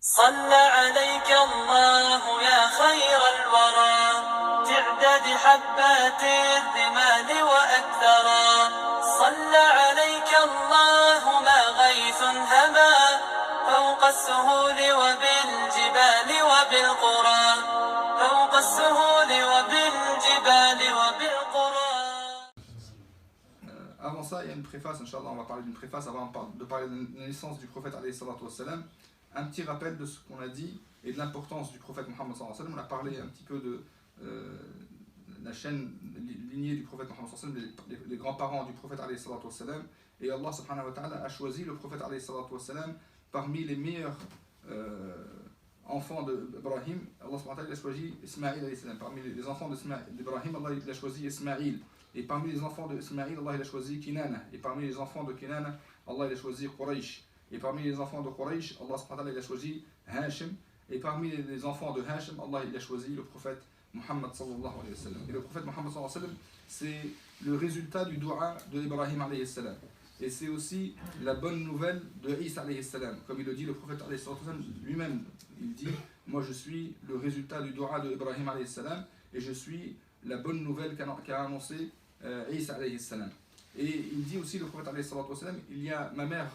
صلى عليك الله يا خير الورى تعداد حبات الرمال وأكثرا صلى عليك الله ما غيث هما فوق السهول وبالجبال وبالقرى فوق السهول وبالجبال وبالقرى. Avant ça, il y a une préface, Inch'Allah, on va parler d'une préface avant de parler de la naissance du prophète alayhi salatu wassalam. Un petit rappel de ce qu'on a dit et de l'importance du prophète Mohammed sallallahu alayhi wa sallam. On a parlé un petit peu de la chaîne lignée du prophète Mohammed sallallahu alayhi wa sallam, les grands-parents du prophète alayhi salatu wassalam. Et Allah subhanahu wa ta'ala a choisi le prophète alayhi salatu wassalam parmi les meilleurs enfants d'Ibrahim. Allah subhanahu wa ta'ala a choisi Ismaïl alayhi salam. Parmi les enfants d'Ibrahim, Allah il a choisi Ismaïl. Et parmi les enfants d'Ismaïl, Allah il a choisi Kinana. Et parmi les enfants de Kinana, Allah il a choisi Quraysh. Et parmi les enfants de Quraysh, Allah subhanahu wa ta'ala il a choisi Hashim. Et parmi les enfants de Hashim, Allah il a choisi le prophète Muhammad sallallahu alayhi wa sallam. Et le prophète Muhammad sallallahu alayhi wa sallam, c'est le résultat du dua de Ibrahim alayhi salam. Et c'est aussi la bonne nouvelle de Isa alayhi salam. Comme il le dit le prophète alayhi salam lui-même, il dit moi je suis le résultat du dua de Ibrahim alayhi salam et je suis la bonne nouvelle qu'a annoncé Isa alayhi salam. Et il dit aussi le prophète alayhi salam, il y a ma mère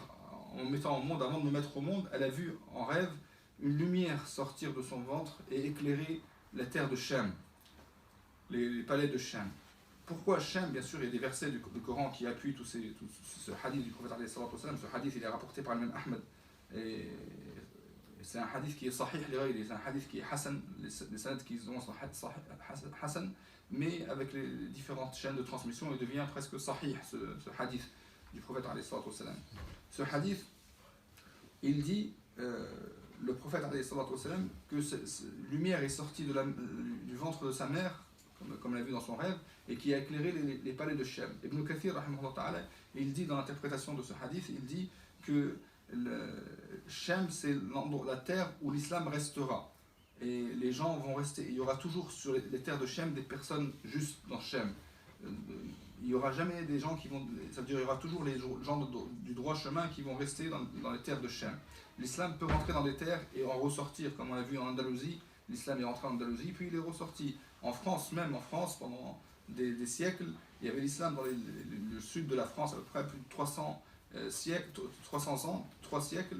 en mettant au monde, avant de me mettre au monde, elle a vu en rêve une lumière sortir de son ventre et éclairer la terre de Shem, les palais de Shem. Pourquoi Shem? Bien sûr, il y a des versets du Coran qui appuient tout ce hadith du prophète alayhi salam. Ce hadith il est rapporté par l'imam Ahmed. Et c'est un hadith qui est sahih, c'est un hadith qui est hasan, les sanad qui sont hasan, mais avec les différentes chaînes de transmission, il devient presque sahih, ce hadith du prophète alayhi salam. Ce hadith, il dit, le prophète alayhi salam, que lumière est sortie du ventre de sa mère, comme l'a vu dans son rêve, et qui a éclairé les palais de Shem. Ibn Kathir, il dit dans l'interprétation de ce hadith, il dit que Shem, c'est la terre où l'islam restera. Et les gens vont rester, il y aura toujours sur les terres de Shem des personnes justes dans Shem. Il n'y aura jamais des gens qui vont, ça veut dire il y aura toujours les gens du droit chemin qui vont rester dans les terres de Shem. L'islam peut rentrer dans des terres et en ressortir, comme on l'a vu en Andalousie. L'islam est rentré en Andalousie, puis il est ressorti. En France, même en France, pendant des siècles, il y avait l'islam dans le sud de la France, à peu près plus de 300 ans, 3 siècles,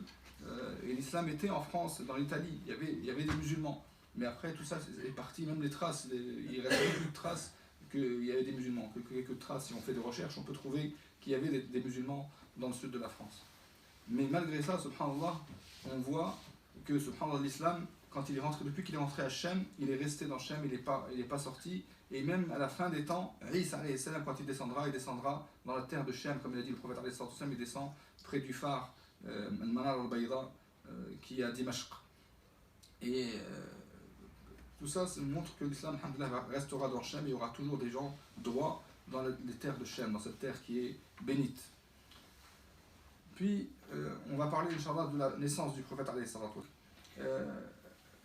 et l'islam était en France, dans l'Italie, il y avait des musulmans. Mais après tout ça est parti, même les traces, il ne reste plus de traces qu'il y avait des musulmans, quelques traces. Si on fait des recherches, on peut trouver qu'il y avait des musulmans dans le sud de la France. Mais malgré ça, subhanallah, on voit que subhanallah, l'islam, quand il est rentré, depuis qu'il est rentré à Shem, il est resté dans Shem, il n'est pas sorti. Et même à la fin des temps, Isa alayhi salam, quand il descendra dans la terre de Shem, comme il a dit le prophète alayhi salam, il descend près du phare Manar al-Bayda qui est à Dimashq. Et tout ça montre que l'islam restera dans Shem, il y aura toujours des gens droits dans les terres de Shem, dans cette terre qui est bénite. Puis on va parler Inch'Allah de la naissance du prophète alayhi salam.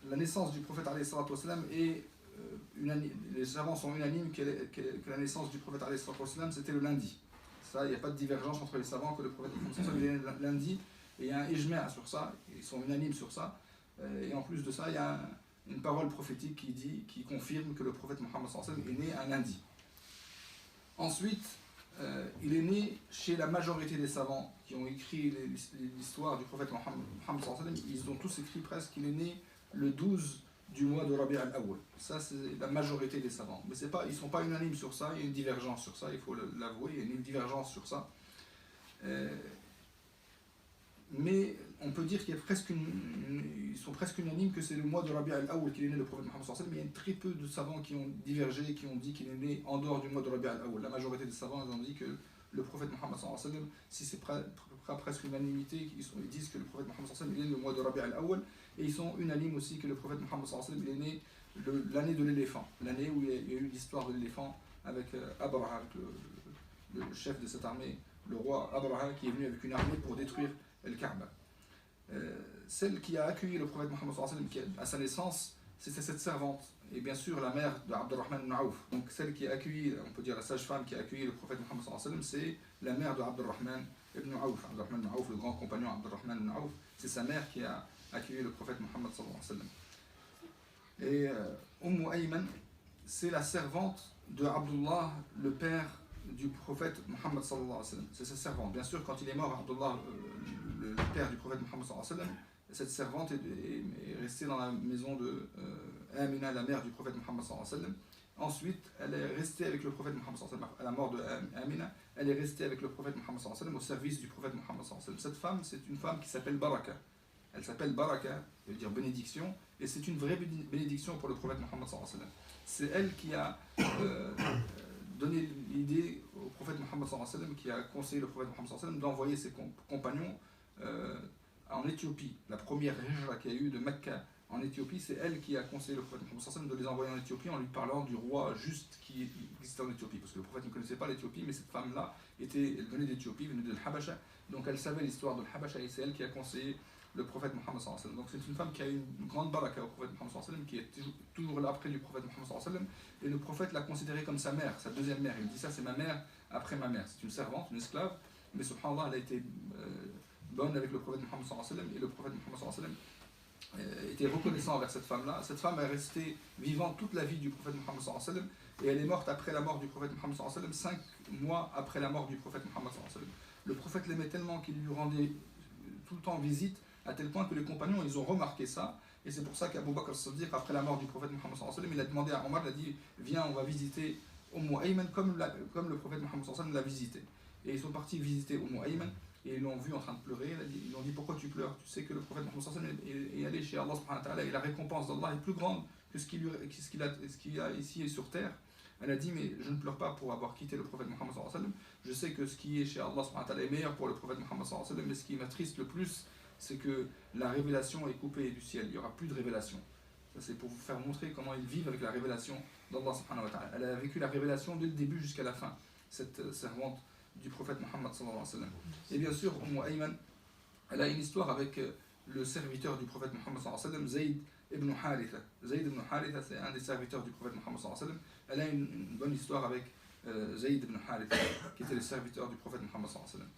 La naissance du prophète alayhi salam est les savants sont unanimes que la naissance du prophète alayhi salam c'était le lundi. Ça, il n'y a pas de divergence entre les savants que le prophète il est né lundi, et il y a un ijma' sur ça, ils sont unanimes sur ça. Et en plus de ça, il y a une parole prophétique qui confirme que le prophète Mohammed est né un lundi. Ensuite, il est né chez la majorité des savants qui ont écrit l'histoire du prophète Mohammed. Ils ont tous écrit presque qu'il est né le 12 du mois de Rabi' al-Awwal. Ça, c'est la majorité des savants. Mais ils ne sont pas unanimes sur ça, il y a une divergence sur ça, il faut l'avouer, il y a une divergence sur ça. Mais on peut dire qu'il y a ils sont presque unanimes que c'est le mois de Rabi' al-Awwal qu'il est né le prophète Mohammed. Mais il y a très peu de savants qui ont divergé, qui ont dit qu'il est né en dehors du mois de Rabi' al-Awwal. La majorité des savants ont dit que le prophète Mohammed, si c'est presque unanimité, ils disent que le prophète Mohammed est né le mois de Rabi' al-Awwal, et ils sont unanimes aussi que le prophète Mohammed est né l'année de l'éléphant, l'année où il y a eu l'histoire de l'éléphant avec Abraha, le chef de cette armée, le roi Abraha qui est venu avec une armée pour détruire le Kaaba. Celle qui a accueilli le prophète Mohammed à sa naissance, c'était cette servante, et bien sûr la mère de Abdurrahman ibn Auf. Donc celle qui a accueilli, on peut dire la sage-femme qui a accueilli le prophète Mohammed, c'est la mère de Abdurrahman ibn Auf. Abdurrahman ibn Auf, le grand compagnon Abdurrahman ibn Auf, c'est sa mère qui a accueilli le prophète Mohammed sallallahu alayhi wa sallam. Et Ayman, c'est la servante de Abdullah, le père du prophète Mohammed sallallahu alayhi wa sallam. C'est sa servante. Bien sûr, quand il est mort, Abdullah, le père du prophète Mohammed sallallahu alayhi wa sallam, cette servante est restée dans la maison de Amina, la mère du prophète Mohammed sallallahu alayhi wa sallam. Ensuite, elle est restée avec le prophète Mohammed sallallahu alayhi wa sallam. À la mort de Amina, elle est restée avec le prophète Mohammed sallallahu alayhi wa sallam au service du prophète Mohammed sallallahu alayhi wa sallam. Cette femme, c'est une femme qui s'appelle Baraka. Elle s'appelle Baraka, ça veut dire bénédiction, et c'est une vraie bénédiction pour le prophète Mohammed sallallahu alayhi wa sallam. C'est elle qui a donné l'idée au prophète Mohammed sallallahu alayhi wa sallam, qui a conseillé le prophète Mohammed sallallahu alayhi wa sallam d'envoyer ses compagnons en Éthiopie. La première hijra qu'il y a eu de Mecca en Éthiopie, c'est elle qui a conseillé le prophète Mohammed sallallahu alayhi wa sallam de les envoyer en Éthiopie en lui parlant du roi juste qui existait en Éthiopie. Parce que le prophète ne connaissait pas l'Éthiopie, mais cette femme-là elle venait d'Éthiopie, venait de l'Habasha, donc elle savait l'histoire de l'Habasha et c'est elle qui a conseillé le prophète Mohammed sallallahu alayhi wa sallam. Donc c'est une femme qui a eu une grande baraka au prophète Mohammed sallallahu alayhi wa sallam, qui est toujours là après du prophète Mohammed sallallahu alayhi wa sallam, et le prophète l'a considérée comme sa mère, sa deuxième mère. Il dit ça, c'est ma mère après ma mère. C'est une servante, une esclave, mais subhanallah, elle a été bonne avec le prophète Mohammed sallallahu alayhi wa sallam, et le prophète Mohammed sallallahu alayhi wa sallam était reconnaissant envers cette femme-là. Cette femme est restée vivante toute la vie du prophète Mohammed sallallahu alayhi wa sallam, et elle est morte après la mort du prophète Mohammed sallallahu alayhi wa sallam, 5 mois après la mort du prophète Mohammed sallallahu alayhi wa sallam. Le prophète l'aimait tellement qu'il lui rendait tout le temps visite, à tel point que les compagnons ils ont remarqué ça, et c'est pour ça qu'Abu Bakr as-Siddiq, après la mort du prophète Mohammed sallallahu alayhi wa sallam, il a demandé à Omar, il a dit viens, on va visiter Ayman comme le prophète Mohammed sallallahu alayhi wa sallam l'a visité. Et ils sont partis visiter Ayman, et ils l'ont vu en train de pleurer. Ils lui ont dit pourquoi tu pleures, tu sais que le prophète Mohammed sallallahu alayhi wa sallam est allé chez Allah subhanahu wa ta'ala, et la récompense d'Allah est plus grande que ce qu'il y a ici et sur terre. Elle a dit mais je ne pleure pas pour avoir quitté le prophète Mohammed sallallahu alayhi wa sallam, je sais que ce qui est chez Allah subhanahu wa ta'ala est meilleur pour le prophète Mohammed sallallahu alayhi wa sallam, mais ce qui m'attriste le plus, c'est que la révélation est coupée du ciel, il n'y aura plus de révélation. Ça c'est pour vous faire montrer comment ils vivent avec la révélation d'Allah subhanahu wa ta'ala. Elle a vécu la révélation dès le début jusqu'à la fin, cette servante du prophète Mohammed sallallahu alayhi wa sallam. Et bien sûr, Ayman, elle a une histoire avec le serviteur du prophète Mohammed sallallahu alayhi wa sallam, Zayd ibn Haritha. Zayd ibn Haritha, c'est un des serviteurs du prophète Mohammed sallallahu alayhi wa sallam. Elle a une bonne histoire avec Zayd ibn Haritha, qui était le serviteur du prophète Mohammed sallallahu alayhi wa sallam.